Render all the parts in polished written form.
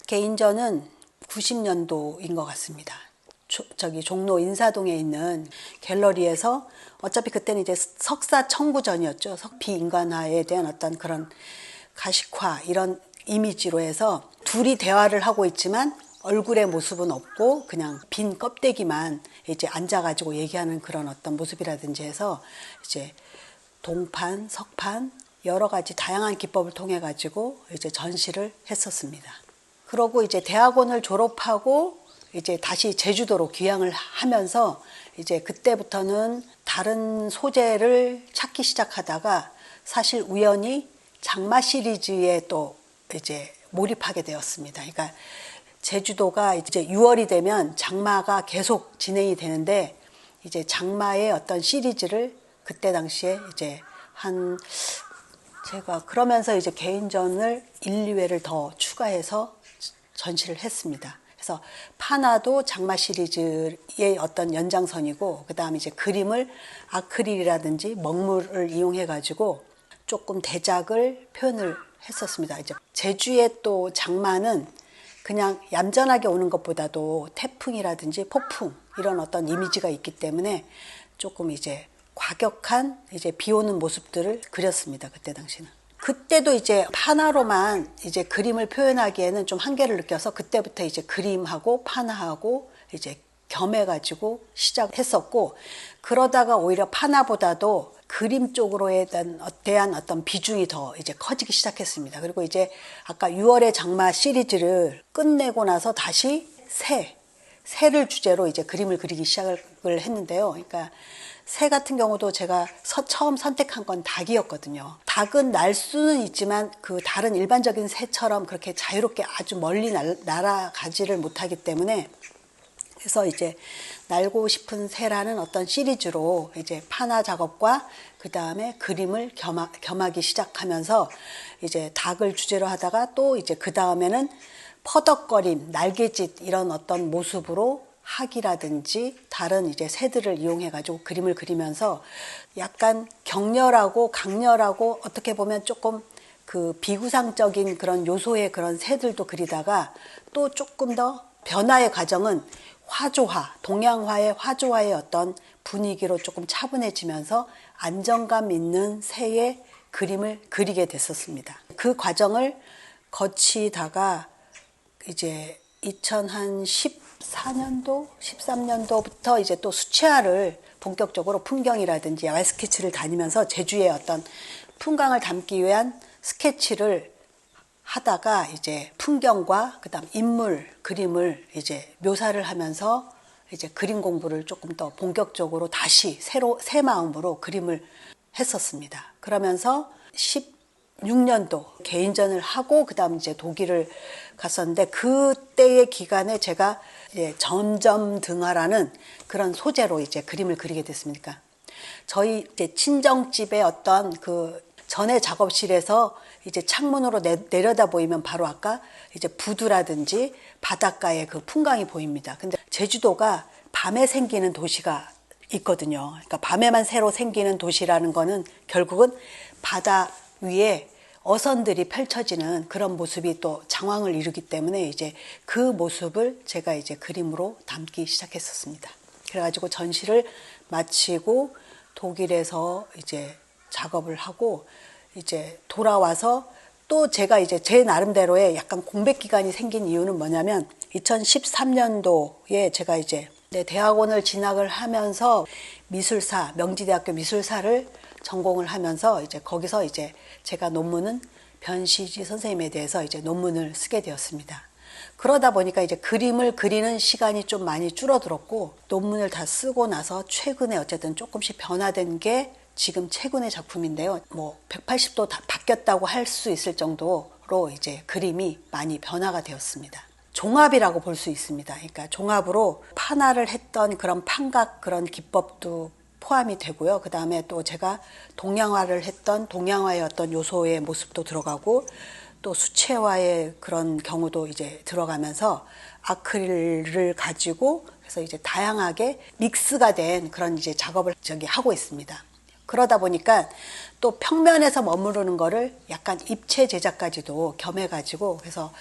개인전은 90년도인 것 같습니다. 저기 종로 인사동에 있는 갤러리에서 어차피 그때는 이제 석사 청구전이었죠. 비인간화에 대한 어떤 그런 가식화 이런 이미지로 해서 둘이 대화를 하고 있지만 얼굴의 모습은 없고 그냥 빈 껍데기만 이제 앉아가지고 얘기하는 그런 어떤 모습이라든지 해서 이제 동판, 석판 여러 가지 다양한 기법을 통해 가지고 이제 전시를 했었습니다. 그러고 이제 대학원을 졸업하고 이제 다시 제주도로 귀향을 하면서 이제 그때부터는 다른 소재를 찾기 시작하다가 사실 우연히 장마 시리즈에 또 이제 몰입하게 되었습니다. 그러니까 제주도가 이제 6월이 되면 장마가 계속 진행이 되는데 이제 장마의 어떤 시리즈를 그때 당시에 이제 제가 그러면서 이제 개인전을 1, 2회를 더 추가해서 전시를 했습니다. 그래서 파나도 장마 시리즈의 어떤 연장선이고 그다음에 이제 그림을 아크릴이라든지 먹물을 이용해 가지고 조금 대작을 표현을 했었습니다. 이제 제주의 또 장마는 그냥 얌전하게 오는 것보다도 태풍이라든지 폭풍 이런 어떤 이미지가 있기 때문에 조금 이제 과격한 이제 비 오는 모습들을 그렸습니다. 그때 당시는. 그때도 이제 파나로만 이제 그림을 표현하기에는 좀 한계를 느껴서 그때부터 이제 그림하고 파나하고 이제 겸해가지고 시작했었고 그러다가 오히려 파나보다도 그림 쪽으로에 대한 어떤 비중이 더 이제 커지기 시작했습니다. 그리고 이제 아까 6월의 장마 시리즈를 끝내고 나서 다시 새를 주제로 이제 그림을 그리기 시작을 했는데요. 그러니까 새 같은 경우도 제가 처음 선택한 건 닭이었거든요. 닭은 날 수는 있지만 그 다른 일반적인 새처럼 그렇게 자유롭게 아주 멀리 날아가지를 못하기 때문에 그래서 이제 날고 싶은 새라는 어떤 시리즈로 이제 파나 작업과 그 다음에 그림을 겸하기 시작하면서 이제 닭을 주제로 하다가 또 이제 그 다음에는 퍼덕거림, 날개짓 이런 어떤 모습으로 학이라든지 다른 이제 새들을 이용해 가지고 그림을 그리면서 약간 격렬하고 강렬하고 어떻게 보면 조금 그 비구상적인 그런 요소의 그런 새들도 그리다가 또 조금 더 변화의 과정은 화조화, 동양화의 화조화의 어떤 분위기로 조금 차분해지면서 안정감 있는 새의 그림을 그리게 됐었습니다. 그 과정을 거치다가 이제 2014년도, 13년도부터 이제 또 수채화를 본격적으로 풍경이라든지 야외 스케치를 다니면서 제주의 어떤 풍광을 담기 위한 스케치를 하다가 이제 풍경과 그다음 인물 그림을 이제 묘사를 하면서 이제 그림 공부를 조금 더 본격적으로 다시 새 마음으로 그림을 했었습니다. 그러면서 16년도 개인전을 하고 그다음 이제 독일을 갔었는데 그때의 기간에 제가 이제 점점등화라는 그런 소재로 이제 그림을 그리게 됐습니다. 저희 이제 친정집의 어떤 그 전에 작업실에서 이제 창문으로 내려다 보이면 바로 아까 이제 부두라든지 바닷가의 그 풍광이 보입니다. 근데 제주도가 밤에 생기는 도시가 있거든요. 그러니까 밤에만 새로 생기는 도시라는 거는 결국은 바다 위에 어선들이 펼쳐지는 그런 모습이 또 장황을 이루기 때문에 이제 그 모습을 제가 이제 그림으로 담기 시작했었습니다. 그래가지고 전시를 마치고 독일에서 이제 작업을 하고 이제 돌아와서 또 제가 이제 제 나름대로의 약간 공백 기간이 생긴 이유는 뭐냐면 2013년도에 제가 이제 대학원을 진학을 하면서 미술사, 명지대학교 미술사를 전공을 하면서 이제 거기서 이제 제가 논문은 변시지 선생님에 대해서 이제 논문을 쓰게 되었습니다. 그러다 보니까 이제 그림을 그리는 시간이 좀 많이 줄어들었고 논문을 다 쓰고 나서 최근에 어쨌든 조금씩 변화된 게 지금 최근의 작품인데요. 뭐 180도 다 바뀌었다고 할 수 있을 정도로 이제 그림이 많이 변화가 되었습니다. 종합이라고 볼 수 있습니다. 그러니까 종합으로 판화를 했던 그런 판각 그런 기법도 포함이 되고요. 그 다음에 또 제가 동양화를 했던 동양화의 어떤 요소의 모습도 들어가고 또 수채화의 그런 경우도 이제 들어가면서 아크릴을 가지고 그래서 이제 다양하게 믹스가 된 그런 이제 작업을 하고 있습니다. 그러다 보니까 또 평면에서 머무르는 거를 약간 입체 제작까지도 겸해가지고, 그래서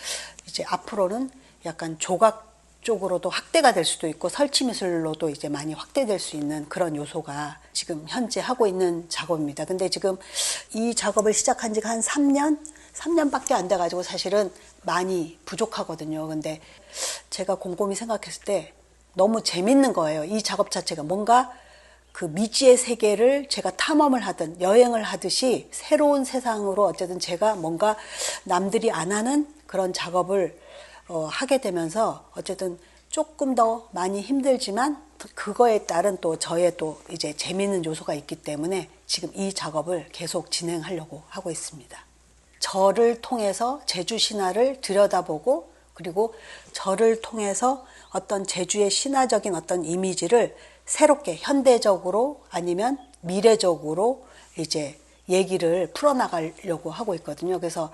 이제 앞으로는 약간 조각 쪽으로도 확대가 될 수도 있고 설치 미술로도 이제 많이 확대될 수 있는 그런 요소가 지금 현재 하고 있는 작업입니다. 근데 지금 이 작업을 시작한 지가 한 3년밖에 안 돼가지고 사실은 많이 부족하거든요. 근데 제가 곰곰이 생각했을 때 너무 재밌는 거예요. 이 작업 자체가 뭔가 그 미지의 세계를 제가 탐험을 하든 여행을 하듯이 새로운 세상으로 어쨌든 제가 뭔가 남들이 안 하는 그런 작업을 하게 되면서 어쨌든 조금 더 많이 힘들지만 그거에 따른 또 저의 또 이제 재미있는 요소가 있기 때문에 지금 이 작업을 계속 진행하려고 하고 있습니다. 저를 통해서 제주 신화를 들여다보고, 그리고 저를 통해서 어떤 제주의 신화적인 어떤 이미지를 새롭게 현대적으로 아니면 미래적으로 이제 얘기를 풀어나가려고 하고 있거든요. 그래서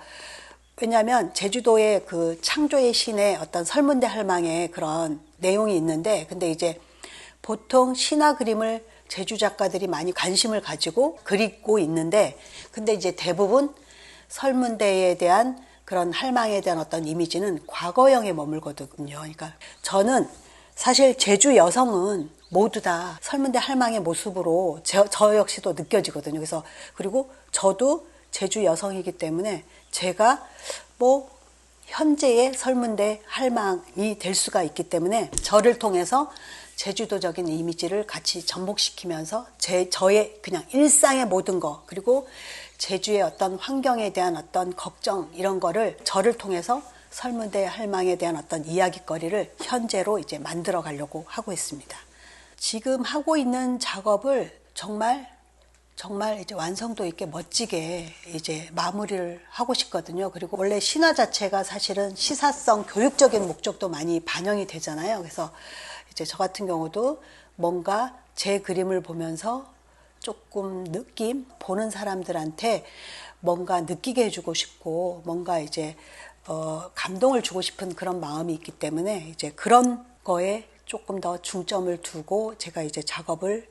왜냐하면 제주도의 그 창조의 신의 어떤 설문대 할망의 그런 내용이 있는데, 근데 이제 보통 신화 그림을 제주 작가들이 많이 관심을 가지고 그리고 있는데, 근데 이제 대부분 설문대에 대한 그런 할망에 대한 어떤 이미지는 과거형에 머물거든요. 그러니까 저는 사실 제주 여성은 모두 다 설문대 할망의 모습으로 저 역시도 느껴지거든요. 그래서 그리고 저도 제주 여성이기 때문에 제가 뭐 현재의 설문대 할망이 될 수가 있기 때문에 저를 통해서 제주도적인 이미지를 같이 접목시키면서 저의 그냥 일상의 모든 거, 그리고 제주의 어떤 환경에 대한 어떤 걱정, 이런 거를 저를 통해서 설문대 할망에 대한 어떤 이야기거리를 현재로 이제 만들어 가려고 하고 있습니다. 지금 하고 있는 작업을 정말 이제 완성도 있게 멋지게 이제 마무리를 하고 싶거든요. 그리고 원래 신화 자체가 사실은 시사성, 교육적인 목적도 많이 반영이 되잖아요. 그래서 이제 저 같은 경우도 뭔가 제 그림을 보면서 조금 보는 사람들한테 뭔가 느끼게 해주고 싶고, 뭔가 이제 감동을 주고 싶은 그런 마음이 있기 때문에 이제 그런 거에 조금 더 중점을 두고 제가 이제 작업을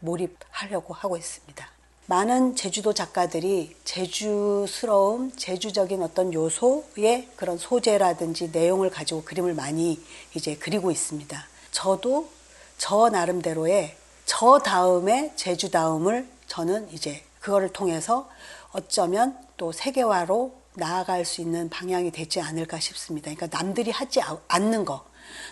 몰입하려고 하고 있습니다. 많은 제주도 작가들이 제주스러움, 제주적인 어떤 요소의 그런 소재라든지 내용을 가지고 그림을 많이 이제 그리고 있습니다. 저도 저 나름대로의 저 다음에 제주다움을 저는 이제 그거를 통해서 어쩌면 또 세계화로 나아갈 수 있는 방향이 되지 않을까 싶습니다. 그러니까 남들이 하지 않는 거,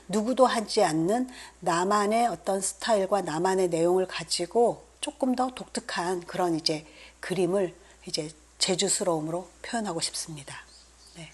누구도 하지 않는 나만의 어떤 스타일과 나만의 내용을 가지고 조금 더 독특한 그런 이제 그림을 이제 제주스러움으로 표현하고 싶습니다. 네.